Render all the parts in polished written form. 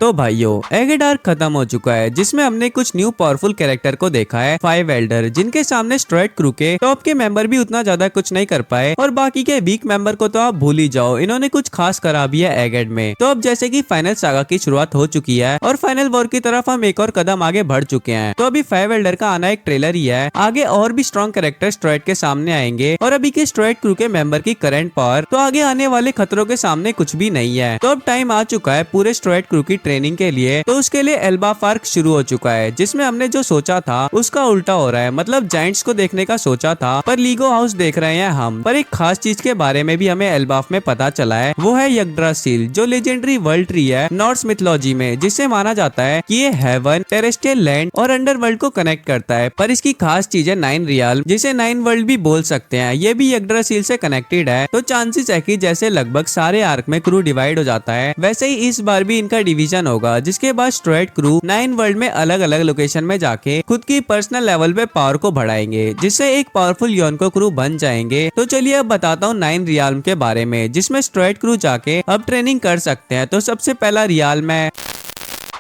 तो भाइयों एगेड आर्क खत्म हो चुका है जिसमें हमने कुछ न्यू पावरफुल कैरेक्टर को देखा है 5 एल्डर जिनके सामने स्ट्राइड क्रू के टॉप के मेंबर भी उतना ज्यादा कुछ नहीं कर पाए और बाकी के वीक मेंबर को तो आप भूल ही जाओ, इन्होंने कुछ खास करा भी है एगेड में। तो अब जैसे कि फाइनल सागा की शुरुआत हो चुकी है और फाइनल वॉर की तरफ हम एक और कदम आगे बढ़ चुके हैं। तो अभी 5 एल्डर का आना एक ट्रेलर ही है, आगे और भी स्ट्रॉन्ग कैरेक्टर स्ट्राइड के सामने आएंगे और अभी के स्ट्राइड क्रू के मेंबर की करंट पावर तो आगे आने वाले खतरों के सामने कुछ भी नहीं है। तो अब टाइम आ चुका है पूरे स्ट्राइड क्रू की ट्रेनिंग के लिए। तो उसके लिए एल्बाफ आर्क शुरू हो चुका है जिसमें हमने जो सोचा था उसका उल्टा हो रहा है, मतलब जायंट्स को देखने का सोचा था पर लीगो हाउस देख रहे हैं हम। पर एक खास चीज के बारे में भी हमें एल्बाफ में पता चला है, वो है यग्ड्रासिल जो लेजेंडरी वर्ल्ड ट्री है नॉर्स मिथोलॉजी में, जिससे माना जाता है कि ये हेवन, टेरेस्ट्रियल लैंड और अंडरवर्ल्ड को कनेक्ट करता है। पर इसकी खास चीज है 9 रियल जिसे 9 वर्ल्ड भी बोल सकते हैं, ये भी यग्ड्रासिल से कनेक्टेड है। तो चांसेस है कि जैसे लगभग सारे आर्क में क्रू डिवाइड हो जाता है वैसे ही इस बार भी इनका डिवीजन होगा, जिसके बाद स्ट्राइड क्रू 9 वर्ल्ड में अलग अलग लोकेशन में जाके खुद की पर्सनल लेवल पे पावर को बढ़ाएंगे, जिससे एक पावरफुल योनको क्रू बन जाएंगे। तो चलिए अब बताता हूँ 9 रियाल्म के बारे में जिसमें स्ट्राइड क्रू जाके अब ट्रेनिंग कर सकते हैं। तो सबसे पहला रियाल्म है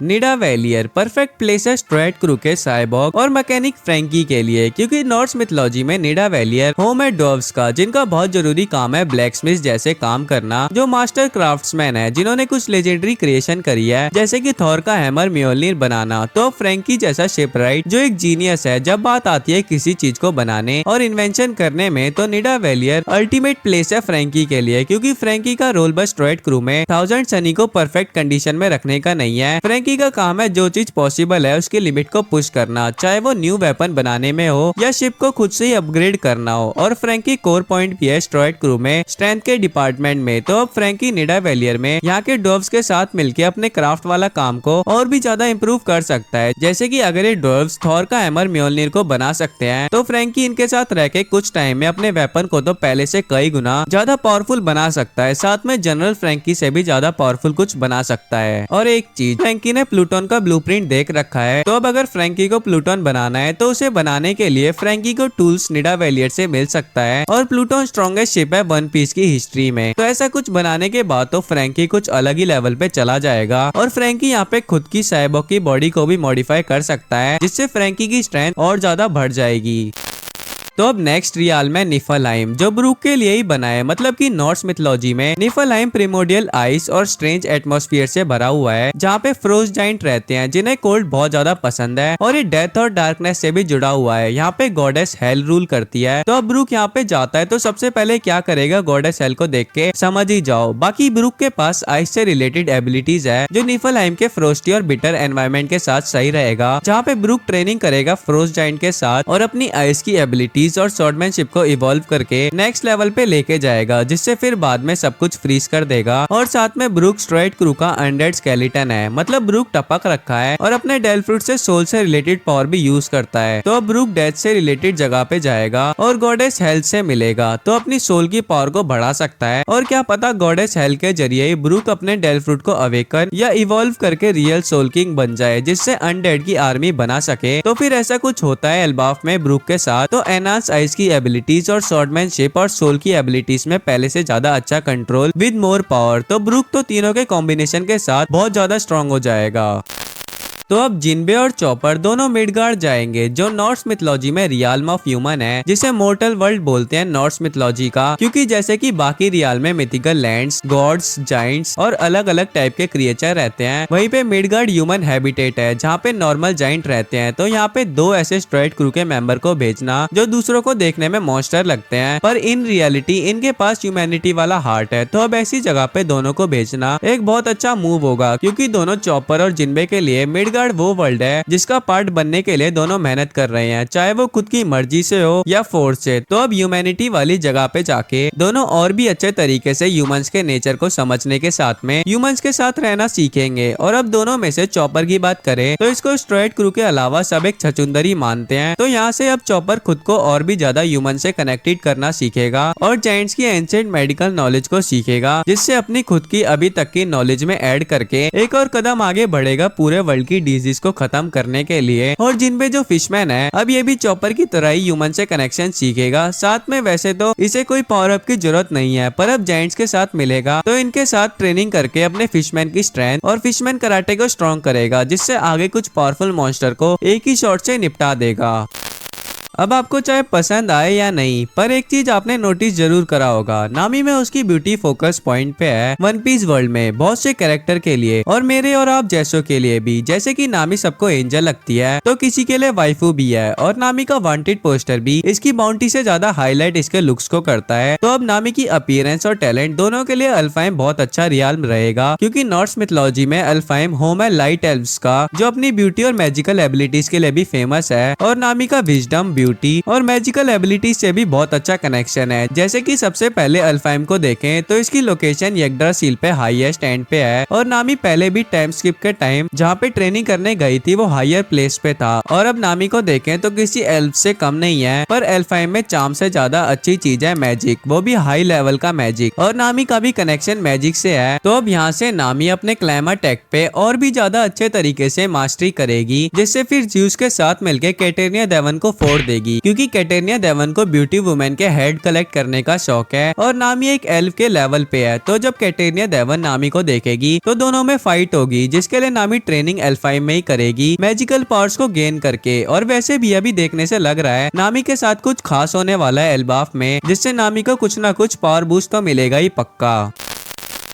निडावेलियर, परफेक्ट प्लेस है स्ट्राइड क्रू के साइबॉग और मैकेनिक फ्रैंकी के लिए, क्योंकि नॉर्स मिथोलॉजी में निडावेलियर होम है डॉव्स का, जिनका बहुत जरूरी काम है ब्लैकस्मिथ जैसे काम करना, जो मास्टर क्राफ्ट्समैन है जिन्होंने कुछ लेजेंडरी क्रिएशन करी है जैसे कि थॉर का हैमर म्योल्निर बनाना। तो फ्रैंकी जैसा शिपराइट जो एक जीनियस है जब बात आती है किसी चीज को बनाने और इन्वेंशन करने में, तो निडावेलियर अल्टीमेट प्लेस है फ्रैंकी के लिए, क्योंकि फ्रैंकी का रोल बस स्ट्राइड क्रू में 1000 सनी को परफेक्ट कंडीशन में रखने का नहीं है। फ्रैंकी का काम है जो चीज पॉसिबल है उसकी लिमिट को पुश करना, चाहे वो न्यू वेपन बनाने में हो या शिप को खुद से ही अपग्रेड करना हो। और फ्रैंकी कोर पॉइंट भी है स्ट्राइड क्रू में स्ट्रेंथ के डिपार्टमेंट में। तो अब फ्रैंकी निडावेलियर में यहाँ के डॉव्स के साथ मिलकर अपने क्राफ्ट वाला काम को और भी ज्यादा इम्प्रूव कर सकता है। जैसे कि अगर ये डॉव्स थॉर का हैमर म्योल्निर को बना सकते हैं तो फ्रैंकी इनके साथ रह के कुछ टाइम में अपने वेपन को तो पहले से कई गुना ज्यादा पावरफुल बना सकता है, साथ में जनरल फ्रैंकी से भी ज्यादा पावरफुल कुछ बना सकता है। और एक चीज, फ्रैंकी ने प्लूटोन का ब्लूप्रिंट देख रखा है, तो अब अगर फ्रैंकी को प्लूटोन बनाना है तो उसे बनाने के लिए फ्रैंकी को टूल्स निडावेलियर से मिल सकता है। और प्लूटोन स्ट्रॉन्गेस्ट शिप है वन पीस की हिस्ट्री में। तो ऐसा कुछ बनाने के बाद तो फ्रैंकी कुछ अलग ही लेवल पे चला जाएगा और फ्रैंकी यहाँ पे खुद की साइबॉग की बॉडी को भी मॉडिफाई कर सकता है, जिससे फ्रैंकी की स्ट्रेंथ और ज्यादा बढ़ जाएगी। तो अब नेक्स्ट रियाल्म है निफलहाइम जो ब्रूक के लिए ही बना है, मतलब कि नॉर्स मिथोलॉजी में निफलहाइम प्रिमोडियल आइस और स्ट्रेंज एटमॉस्फेयर से भरा हुआ है, जहाँ पे फ्रोस्ट जाइंट रहते हैं जिन्हें कोल्ड बहुत ज्यादा पसंद है और ये डेथ और डार्कनेस से भी जुड़ा हुआ है। यहाँ पे गॉडेस हेल रूल करती है। तो अब ब्रूक यहाँ पे जाता है तो सबसे पहले क्या करेगा, गॉडेस हेल को देख के समझ ही जाओ। बाकी ब्रूक के पास आइस से रिलेटेड एबिलिटीज है जो निफलहाइम के फ्रोस्टी और बिटर एनवायरमेंट के साथ सही रहेगा, जहाँ पे ब्रूक ट्रेनिंग करेगा फ्रोस्ट जाइंट के साथ और अपनी आइस की एबिलिटी और स्वॉर्डमैनशिप को इवॉल्व करके नेक्स्ट लेवल पे लेके जाएगा, जिससे फिर बाद में सब कुछ फ्रीज कर देगा। और साथ में ब्रूक स्ट्राइड क्रू का अनडेड स्केलेटन है, मतलब ब्रूक टपक रखा है और अपने डेल फ्रूट से सोल से रिलेटेड पावर भी यूज करता है। तो अब ब्रूक डेथ से रिलेटेड जगह पे जाएगा और गॉडेस हेल्थ से मिलेगा तो अपनी सोल की पावर को बढ़ा सकता है। और क्या पता गॉडेस हेल्थ के जरिए ही ब्रूक अपने डेल फ्रूट को अवेकन या इवॉल्व करके रियल सोल किंग बन जाए, जिससे अनडेड की आर्मी बना सके। तो फिर ऐसा कुछ होता है एल्बाफ में ब्रूक के साथ। तो एनहांस आइस की एबिलिटीज और स्वॉर्डमैनशिप और सोल की एबिलिटीज में पहले से ज्यादा अच्छा कंट्रोल विद मोर पावर। तो ब्रूक तो तीनों के कॉम्बिनेशन के साथ बहुत ज्यादा स्ट्रॉन्ग हो जाएगा। तो अब जिनबे और चॉपर दोनों मिडगार्ड जाएंगे जो नॉर्स मिथोलॉजी में रियाल्म ऑफ ह्यूमन है, जिसे मोर्टल वर्ल्ड बोलते हैं नॉर्स मिथोलॉजी का, क्योंकि जैसे कि बाकी रियाल में मिथिकल लैंड्स, गॉड्स, जाइंट्स और अलग अलग टाइप के क्रिएचर रहते हैं, वहीं पे मिडगार्ड ह्यूमन हैबिटेट है जहाँ पे नॉर्मल जाइंट रहते हैं। तो यहाँ पे 2 ऐसे स्ट्राइड क्रू के मेंबर को भेजना जो दूसरों को देखने में मॉन्स्टर लगते हैं पर इन रियलिटी इनके पास ह्यूमैनिटी वाला हार्ट है। तो अब ऐसी जगह पे दोनों को भेजना एक बहुत अच्छा मूव होगा, क्योंकि दोनों चॉपर और जिनबे के लिए मिडगार्ड वो वर्ल्ड है जिसका पार्ट बनने के लिए दोनों मेहनत कर रहे हैं, चाहे वो खुद की मर्जी से हो या फोर्स से। तो अब ह्यूमैनिटी वाली जगह पे जाके दोनों और भी अच्छे तरीके से ह्यूमंस के नेचर को समझने के साथ में ह्यूमंस के साथ रहना सीखेंगे। और अब दोनों में से चॉपर की बात करें तो इसको स्ट्राइड क्रू के अलावा सब एक छछुंदर ही मानते हैं। तो यहाँ से अब चॉपर खुद को और भी ज्यादा ह्यूमन से कनेक्टेड करना सीखेगा और जायंट्स की एंशिएंट मेडिकल नॉलेज को सीखेगा, जिससे अपनी खुद की अभी तक की नॉलेज में ऐड करके एक और कदम आगे बढ़ेगा पूरे वर्ल्ड की डिजीज को खत्म करने के लिए। और जिनपे जो फिशमैन है अब ये भी चॉपर की तरह ही ह्यूमन से कनेक्शन सीखेगा। साथ में वैसे तो इसे कोई पावर अप की जरूरत नहीं है, पर अब जायंट्स के साथ मिलेगा तो इनके साथ ट्रेनिंग करके अपने फिशमैन की स्ट्रेंथ और फिशमैन कराटे को स्ट्रॉन्ग करेगा, जिससे आगे कुछ पावरफुल मॉन्स्टर को एक ही शॉट से निपटा देगा। अब आपको चाहे पसंद आए या नहीं, पर एक चीज आपने नोटिस जरूर करा होगा, नामी में उसकी ब्यूटी फोकस पॉइंट पे है वन पीस वर्ल्ड में बहुत से कैरेक्टर के लिए और मेरे और आप जैसों के लिए भी। जैसे कि नामी सबको एंजल लगती है तो किसी के लिए वाइफू भी है, और नामी का वांटेड पोस्टर भी इसकी बाउंटी से ज्यादा हाईलाइट इसके लुक्स को करता है। तो अब नामी की अपीयरेंस और टैलेंट दोनों के लिए अल्फाइम बहुत अच्छा रियाल रहेगा, क्योंकि नॉर्स मिथोलॉजी में अल्फाइम होम है लाइट एल्व्स का, जो अपनी ब्यूटी और मैजिकल एबिलिटीज के लिए भी फेमस है, और नामी का विजडम, ब्यूटी और मैजिकल एबिलिटीज से भी बहुत अच्छा कनेक्शन है। जैसे कि सबसे पहले अल्फाइम को देखें तो इसकी लोकेशन यगड्रासिल पे हाईएस्ट एंड पे है, और नामी पहले भी टाइम स्किप के टाइम जहाँ पे ट्रेनिंग करने गई थी वो हायर प्लेस पे था। और अब नामी को देखें तो किसी एल्फ से कम नहीं है, पर अल्फाइम में चार्म से ज्यादा अच्छी चीज है मैजिक, वो भी हाई लेवल का मैजिक, और नामी का भी कनेक्शन मैजिक से है। तो अब यहाँ से नामी अपने क्लाइमर टेक पे और भी ज्यादा अच्छे तरीके से मास्टरी करेगी, जिससे फिर ज्यूस के साथ मिलकर कैटेरिया डेवन को फोड़ देगी, क्योंकि कैटेरिया डेवन को ब्यूटी वुमेन के हेड कलेक्ट करने का शौक है और नामी एक एल्फ के लेवल पे है। तो जब कैटेरिया डेवन नामी को देखेगी तो दोनों में फाइट होगी, जिसके लिए नामी ट्रेनिंग अल्फाइम में ही करेगी मैजिकल पावर्स को गेन करके। और वैसे भी अभी देखने से लग रहा है नामी के साथ कुछ खास होने वाला है एल्बाफ में, जिससे नामी को कुछ ना कुछ पावर बूस्ट तो मिलेगा ही पक्का।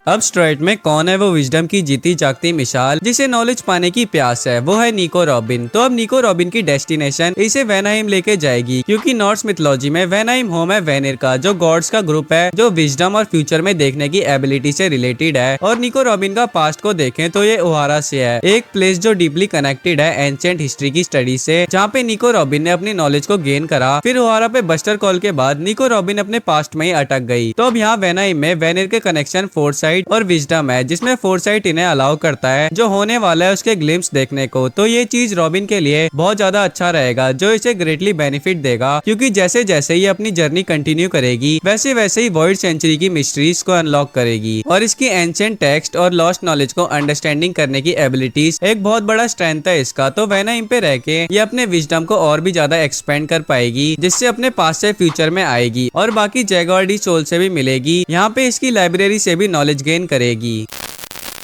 अब स्ट्रेट में कौन है वो विजडम की जीती जागती मिसाल जिसे नॉलेज पाने की प्यास है, वो है निको रॉबिन। तो अब निको रॉबिन की डेस्टिनेशन इसे वेनहाइम लेके जाएगी, क्योंकि नॉर्स मिथोलॉजी में वेनहाइम होम है वेनिर का, जो गॉड्स का ग्रुप है जो विजडम और फ्यूचर में देखने की एबिलिटी से रिलेटेड है। और निको रॉबिन का पास्ट को देखें तो ये ओहारा से है, एक प्लेस जो डीपली कनेक्टेड है एंशिएंट हिस्ट्री की स्टडी से, जहाँ पे निको रॉबिन ने अपनी नॉलेज को गेन करा। फिर ओहारा पे बस्टर कॉल के बाद निको रॉबिन अपने पास्ट में ही अटक गई। तो अब यहाँ वेनहाइम में वेनिर के कनेक्शन फोर्साइट और विजडम है, जिसमें फोरसाइट इन्हें अलाउ करता है जो होने वाला है उसके ग्लिम्स देखने को। तो ये चीज रॉबिन के लिए बहुत ज्यादा अच्छा रहेगा, जो इसे ग्रेटली बेनिफिट देगा, क्योंकि जैसे जैसे ये अपनी जर्नी कंटिन्यू करेगी वैसे वैसे ही वॉइड सेंचुरी की मिस्ट्रीज को अनलॉक करेगी, और इसकी एंशिएंट टेक्स्ट और लॉस्ट नॉलेज को अंडरस्टैंडिंग करने की एबिलिटीज एक बहुत बड़ा स्ट्रेंथ है इसका। तो वेनहाइम पे रह के ये अपने विजडम को और भी ज्यादा एक्सपेंड कर पाएगी, जिससे अपने पास से फ्यूचर में आएगी और बाकी जैगुआर डी सोल से भी मिलेगी। यहाँ पे इसकी लाइब्रेरी से भी नॉलेज गेन करेगी।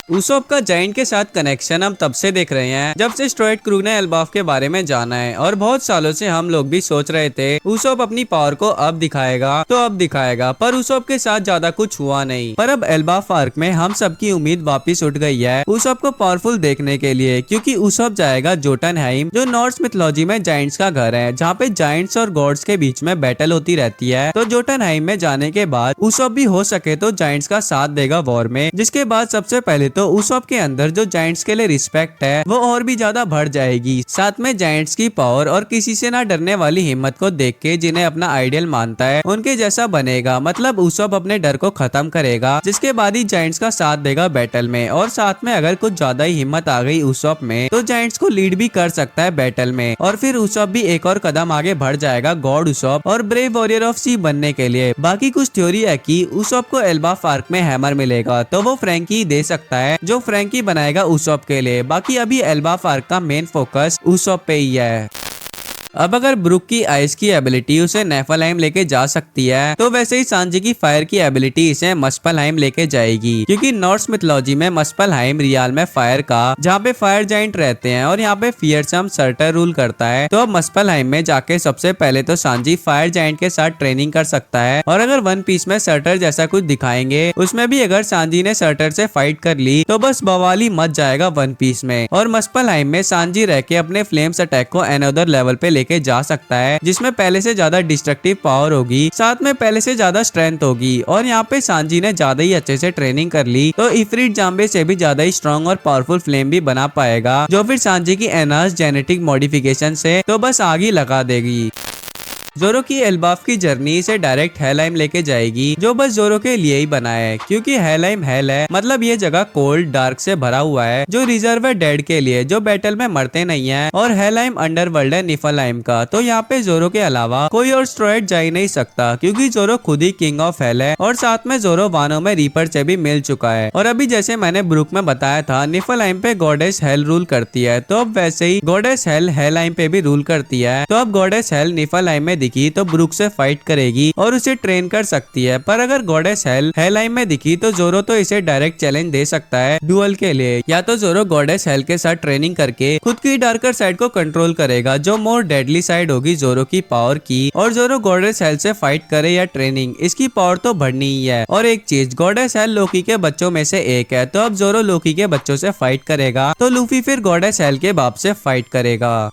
उसोप का जायंट के साथ कनेक्शन हम तब से देख रहे हैं जब से स्ट्रोइड क्रू ने एल्बाफ के बारे में जाना है, और बहुत सालों से हम लोग भी सोच रहे थे उसोप अपनी पावर को अब दिखाएगा तो अब दिखाएगा, पर उसोप के साथ ज्यादा कुछ हुआ नहीं। पर अब एल्बाफ आर्क में हम सबकी उम्मीद वापस उठ गई है उसोप को पावरफुल देखने के लिए, क्योंकि उसोप जाएगा जोटनहाइम, जो नॉर्स मिथोलॉजी में जायंट्स का घर है, जहाँ पे जायंट्स और गॉड्स के बीच में बैटल होती रहती है। तो जोटनहाइम में जाने के बाद उसोप भी हो सके तो जायंट्स का साथ देगा वॉर में, जिसके बाद सबसे पहले तो उसोप के अंदर जो जायंट्स के लिए रिस्पेक्ट है वो और भी ज्यादा बढ़ जाएगी। साथ में जायंट्स की पावर और किसी से ना डरने वाली हिम्मत को देख के जिन्हें अपना आइडियल मानता है उनके जैसा बनेगा। मतलब उसोप अपने डर को खत्म करेगा, जिसके बाद ही जायंट्स का साथ देगा बैटल में। और साथ में अगर कुछ ज्यादा ही हिम्मत आ गई उसोप में तो जायंट्स को लीड भी कर सकता है बैटल में, और फिर उसोप भी एक और कदम आगे बढ़ जाएगा गॉड उसोप और ब्रेव वॉरियर ऑफ सी बनने के लिए। बाकी कुछ थ्योरी है कि उसोप को एल्बाफ आर्क में हैमर मिलेगा तो वो फ्रैंकी दे सकता है, जो फ्रैंकी बनाएगा उसोप के लिए। बाकी अभी एल्बाफ आर्क का मेन फोकस उसोप पे ही है। अब अगर ब्रुक की आइस की एबिलिटी उसे नेफलहाइम लेके जा सकती है, तो वैसे ही सांजी की फायर की एबिलिटी इसे मस्पलहाइम लेके जाएगी, क्योंकि नॉर्स मिथोलॉजी में मस्पलहाइम रियाल में फायर का जहाँ पे फायर जाइंट रहते हैं और यहाँ पे फियरसम सर्टर रूल करता है। तो अब मस्पलहाइम में जाके सबसे पहले तो सांजी फायर जाइंट के साथ ट्रेनिंग कर सकता है, और अगर वन पीस में सर्टर जैसा कुछ दिखाएंगे उसमें भी अगर सांजी ने सर्टर से फाइट कर ली तो बस बवाली मच जाएगा वन पीस में। और मस्पलहाइम में सांजी रह के अपने फ्लेम्स अटैक को अनदर लेवल पे लेके जा सकता है, जिसमें पहले से ज्यादा डिस्ट्रक्टिव पावर होगी, साथ में पहले से ज्यादा स्ट्रेंथ होगी। और यहाँ पे सांजी ने ज्यादा ही अच्छे से ट्रेनिंग कर ली तो इफरीट जाम्बे से भी ज्यादा ही स्ट्रॉन्ग और पावरफुल फ्लेम भी बना पाएगा, जो फिर सांजी की एनहांस जेनेटिक मॉडिफिकेशन से तो बस आग ही लगा देगी। जोरो की एल्बाफ की जर्नी इसे डायरेक्ट हेलहाइम लेके जाएगी, जो बस जोरो के लिए ही बना है, क्योंकि हेलहाइम हेल है, मतलब ये जगह कोल्ड डार्क से भरा हुआ है, जो रिजर्व है डेड के लिए, जो बैटल में मरते नहीं है। और हेलहाइम अंडरवर्ल्ड है निफलहाइम का, तो यहाँ पे जोरो के अलावा कोई और स्ट्रॉइड जा ही नहीं सकता, क्योंकि जोरो खुद ही किंग ऑफ हेल है। और साथ में जोरो वानो में रीपर से भी मिल चुका है। और अभी जैसे मैंने ब्रुक में बताया था निफलहाइम पे गॉडेस हेल रूल करती है, तो अब वैसे ही गॉडेस हेल हेलहाइम पे भी रूल करती है। तो अब गॉडेस हेल निफलहाइम में दिखी तो ब्रुक से फाइट करेगी और उसे ट्रेन कर सकती है, पर अगर गॉडेस हेल हेलहाइम में दिखी तो जोरो तो इसे डायरेक्ट चैलेंज दे सकता है डुअल के लिए। या तो जोरो गॉडेस हेल के साथ ट्रेनिंग करके खुद की डार्कर साइड को कंट्रोल करेगा, जो मोर डेडली साइड होगी जोरो की पावर की। और जोरो गॉडेस हेल से फाइट करे या ट्रेनिंग, इसकी पावर तो बढ़नी ही है। और एक चीज, गॉडेस हेल लोकी के बच्चों में से एक है, तो अब जोरो लोकी के बच्चों से फाइट करेगा तो लूफी फिर गॉडेस हेल के बाप से फाइट करेगा।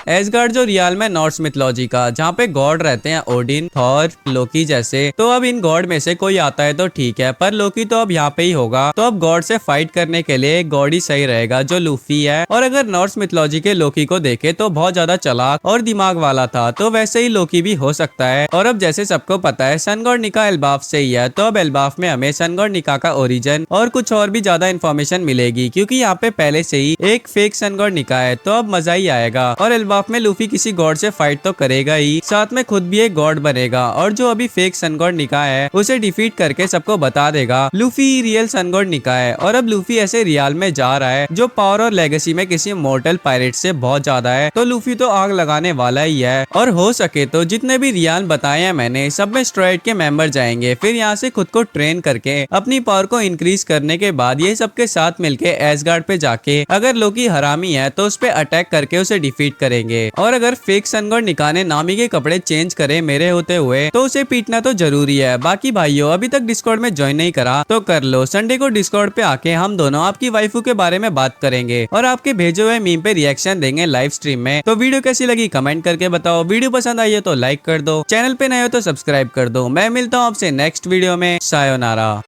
एसगार्ड जो रियल में नॉर्स मिथोलॉजी का, जहाँ पे गॉड रहते हैं ओडिन, थॉर, लोकी जैसे, तो अब इन गॉड में से कोई आता है तो ठीक है, पर लोकी तो अब यहाँ पे ही होगा। तो अब गॉड से फाइट करने के लिए एक गॉड ही सही रहेगा, जो लूफी है। और अगर नॉर्स मिथोलॉजी के लोकी को देखे तो बहुत ज्यादा चालाक और दिमाग वाला था, तो वैसे ही लोकी भी हो सकता है। और अब जैसे सबको पता है सन गॉड निका एल्बाफ से ही है, तो अब एल्बाफ में हमें सन गॉड निका का ओरिजिन और कुछ और भी ज्यादा इन्फॉर्मेशन मिलेगी, क्योंकि यहाँ पे पहले से ही एक फेक सन गॉड निका है, तो अब मजा ही आएगा। और एल्बाफ में लूफी किसी गॉड से फाइट तो करेगा ही, साथ में खुद भी एक गॉड बनेगा, और जो अभी फेक सन गॉड निका है उसे डिफीट करके सबको बता देगा लूफी रियल सन गॉड निका है। और अब लूफी ऐसे रियल में जा रहा है, जो पावर और लेगेसी में किसी मोर्टल पायरेट से बहुत ज्यादा है, तो लूफी तो आग लगाने वाला ही है। और हो सके तो जितने भी रियल बताए हैं मैंने, सब में स्ट्राइड के मेंबर जाएंगे, फिर यहाँ से खुद को ट्रेन करके अपनी पावर को इंक्रीज करने के बाद ये सबके साथ मिलके एसगार्ड पे जाके अगर लोकी हरामी है तो उस पे अटैक करके उसे डिफीट करेंगे। और अगर फेक सन गॉड निका ने नामी के कपड़े चेंज करे मेरे होते हुए, तो उसे पीटना तो जरूरी है। बाकी भाइयों, अभी तक डिस्कॉर्ड में ज्वाइन नहीं करा तो कर लो, संडे को डिस्कॉर्ड पे आके हम दोनों आपकी वाइफू के बारे में बात करेंगे और आपके भेजे हुए मीम पे रिएक्शन देंगे लाइव स्ट्रीम में। तो वीडियो कैसी लगी कमेंट करके बताओ, वीडियो पसंद आई है तो लाइक कर दो, चैनल पे नए हो तो सब्सक्राइब कर दो। मैं मिलता हूँ आपसे नेक्स्ट वीडियो में, सायोनारा।